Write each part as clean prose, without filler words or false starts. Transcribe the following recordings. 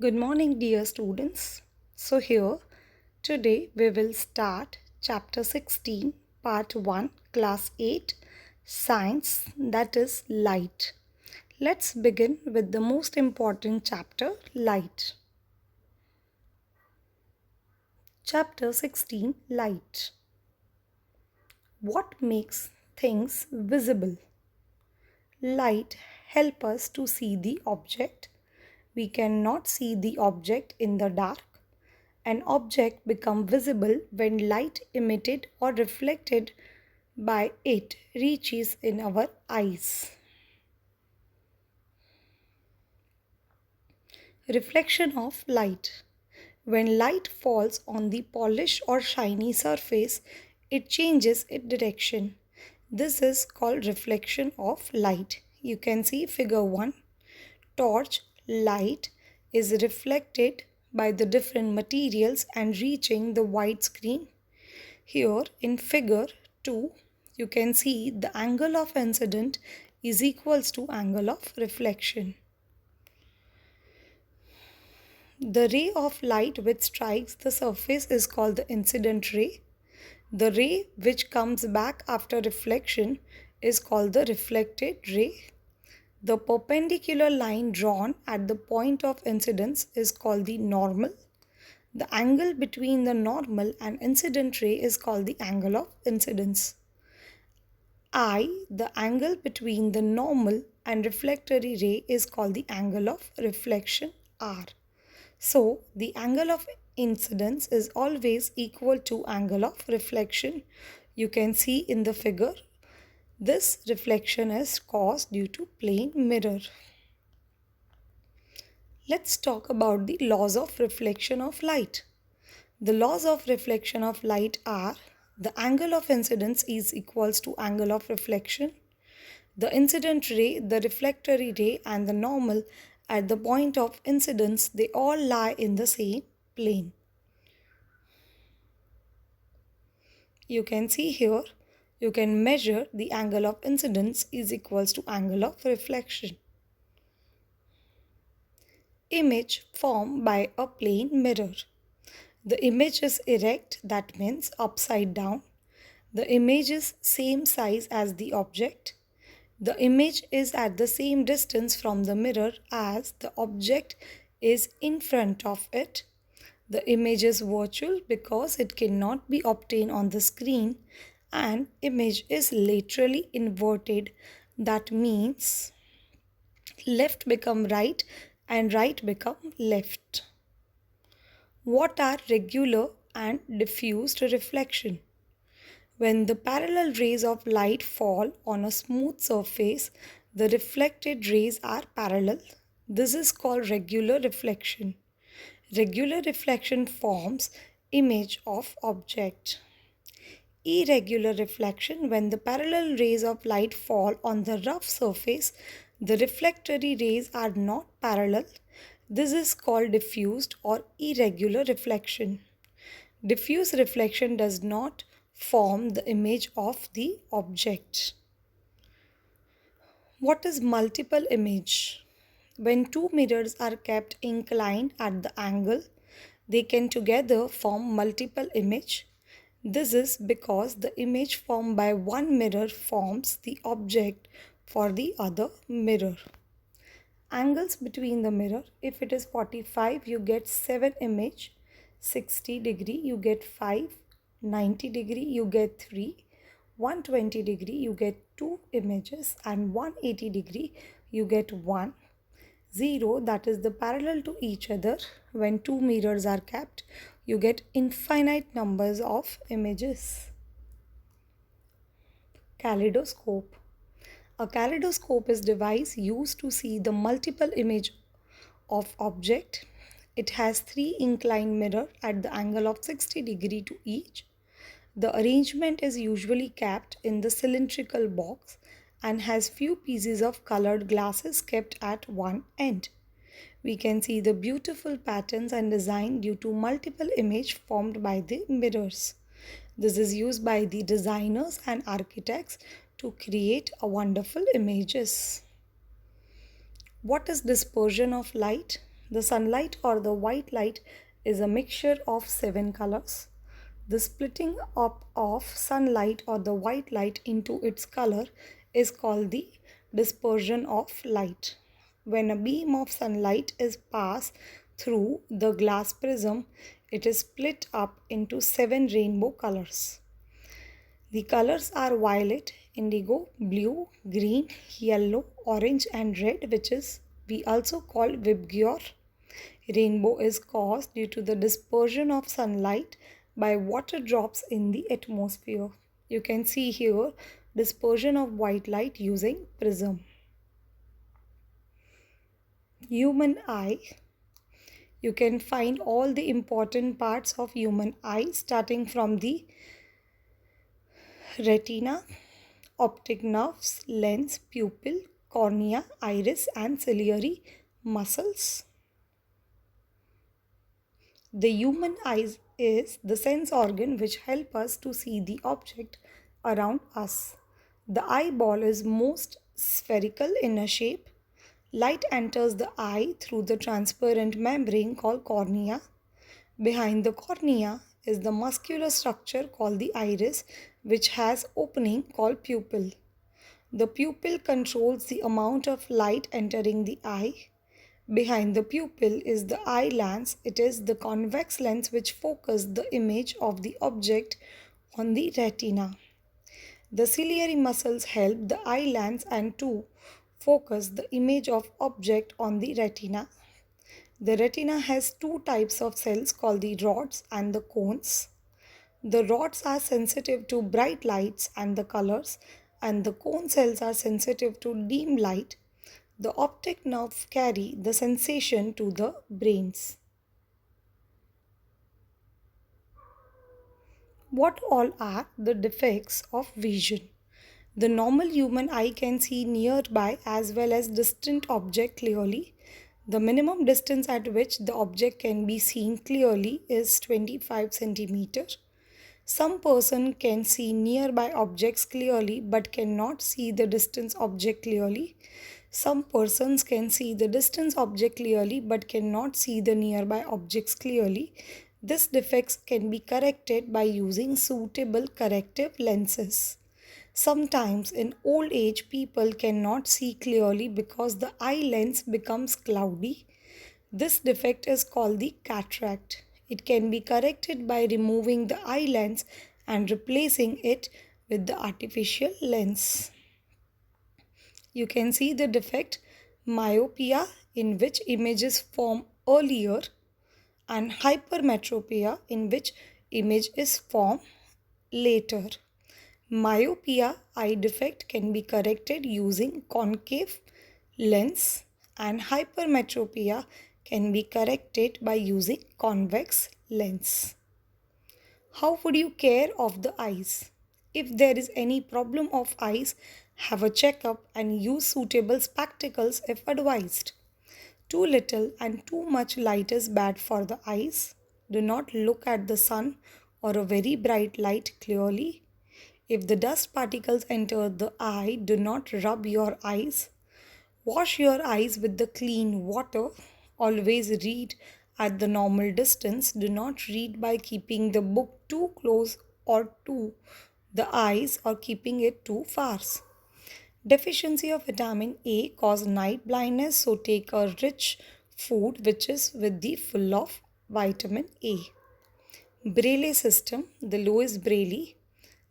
Good morning, dear students. Here today we will start chapter 16, part 1, class 8, science, that is light. Let's begin with the most important chapter, light. Chapter 16, light. What makes things visible? Light helps us to see the object. We cannot see the object in the dark. An object becomes visible when light emitted or reflected by it reaches in our eyes. Reflection of light. When light falls on the polished or shiny surface, it changes its direction. This is called reflection of light. You can see figure 1. Torch light is reflected by the different materials and reaching the white screen. Here in figure 2, you can see the angle of incident is equals to angle of reflection. The ray of light which strikes the surface is called the incident ray. The ray which comes back after reflection is called the reflected ray. The perpendicular line drawn at the point of incidence is called the normal. The angle between the normal and incident ray is called the angle of incidence. The angle between the normal and reflectory ray is called the angle of reflection R. So, the angle of incidence is always equal to angle of reflection. You can see in the figure, this reflection is caused due to plane mirror. Let's talk about the laws of reflection of light. The laws of reflection of light are: the angle of incidence is equals to angle of reflection. The incident ray, the reflectory ray and the normal at the point of incidence, they all lie in the same plane. You can see here, you can measure the angle of incidence is equals to angle of reflection. Image formed by a plane mirror. The image is erect, that means upside down. The image is same size as the object. The image is at the same distance from the mirror as the object is in front of it. The image is virtual because it cannot be obtained on the screen, and image is laterally inverted. That means left become right and right become left. What are regular and diffused reflection? When the parallel rays of light fall on a smooth surface, the reflected rays are parallel. This is called regular reflection. Regular reflection forms image of object. Irregular reflection: when the parallel rays of light fall on the rough surface, the reflectory rays are not parallel. This is called diffused or irregular reflection. Diffuse reflection does not form the image of the object. What is multiple image? When two mirrors are kept inclined at the angle, they can together form multiple image. This is because the image formed by one mirror forms the object for the other mirror. Angles between the mirror: if it is 45, you get 7 image. 60 degree, you get 5. 90 degree, you get 3. 120 degree, you get 2 images, and 180 degree, you get 1. 0, that is the parallel to each other. When two mirrors are kept, you get infinite numbers of images. Kaleidoscope. A kaleidoscope is a device used to see the multiple image of object. It has 3 inclined mirror at the angle of 60 degree to each. The arrangement is usually kept in the cylindrical box and has few pieces of colored glasses kept at one end. We can see the beautiful patterns and design due to multiple image formed by the mirrors. This is used by the designers and architects to create a wonderful images. What is dispersion of light? The sunlight or the white light is a mixture of 7 colors. The splitting up of sunlight or the white light into its color is called the dispersion of light. When a beam of sunlight is passed through the glass prism, it is split up into 7 rainbow colors. The colors are violet, indigo, blue, green, yellow, orange and red, which is we also call Vibgyor. Rainbow is caused due to the dispersion of sunlight by water drops in the atmosphere. You can see here dispersion of white light using prism. Human eye. You can find all the important parts of human eye starting from the retina, optic nerves, lens, pupil, cornea, iris and ciliary muscles. The human eye is the sense organ which helps us to see the object around us. The eyeball is most spherical in a shape. Light enters the eye through the transparent membrane called cornea. Behind the cornea is the muscular structure called the iris, which has opening called pupil. The pupil controls the amount of light entering the eye. Behind the pupil is the eye lens. It is the convex lens which focuses the image of the object on the retina. The ciliary muscles help the eye lens and to focus the image of object on the retina. The retina has 2 types of cells called the rods and the cones. The rods are sensitive to bright lights and the colors, and the cone cells are sensitive to dim light. The optic nerve carry the sensation to the brains. What all are the defects of vision? The normal human eye can see nearby as well as distant object clearly. The minimum distance at which the object can be seen clearly is 25 centimeters. Some person can see nearby objects clearly but cannot see the distance object clearly. Some persons can see the distance object clearly but cannot see the nearby objects clearly. This defects can be corrected by using suitable corrective lenses. Sometimes in old age people cannot see clearly because the eye lens becomes cloudy. This defect is called the cataract. It can be corrected by removing the eye lens and replacing it with the artificial lens. You can see the defect myopia, in which images form earlier, and hypermetropia, in which image is formed later. Myopia eye defect can be corrected using concave lens, and hypermetropia can be corrected by using convex lens. How would you care of the eyes? If there is any problem of eyes, have a checkup and use suitable spectacles if advised. Too little and too much light is bad for the eyes. Do not look at the sun or a very bright light clearly. If the dust particles enter the eye, do not rub your eyes. Wash your eyes with the clean water. Always read at the normal distance. Do not read by keeping the book too close or to the eyes or keeping it too far. Deficiency of vitamin A cause night blindness, so take a rich food which is with the full of vitamin A. Braille system, the Lewis Braille.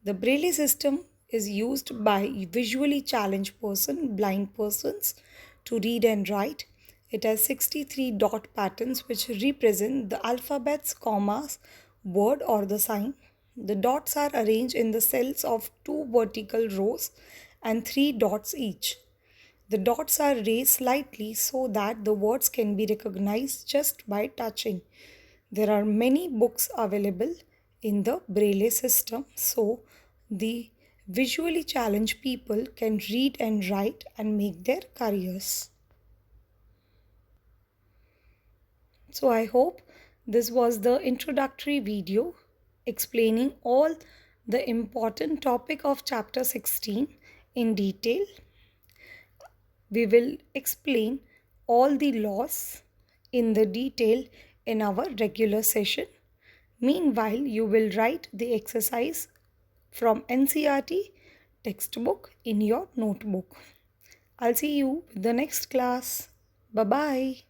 The Braille system is used by visually challenged blind persons to read and write. It has 63 dot patterns which represent the alphabets, commas, word or the sign. The dots are arranged in the cells of 2 vertical rows and 3 dots each. The dots are raised slightly so that the words can be recognized just by touching. There are many books available in the Braille system, so the visually challenged people can read and write and make their careers. So I hope this was the introductory video explaining all the important topic of chapter 16 in detail. We will explain all the laws in the detail in our regular session. Meanwhile, you will write the exercise from NCERT textbook in your notebook. I'll see you with the next class. Bye bye.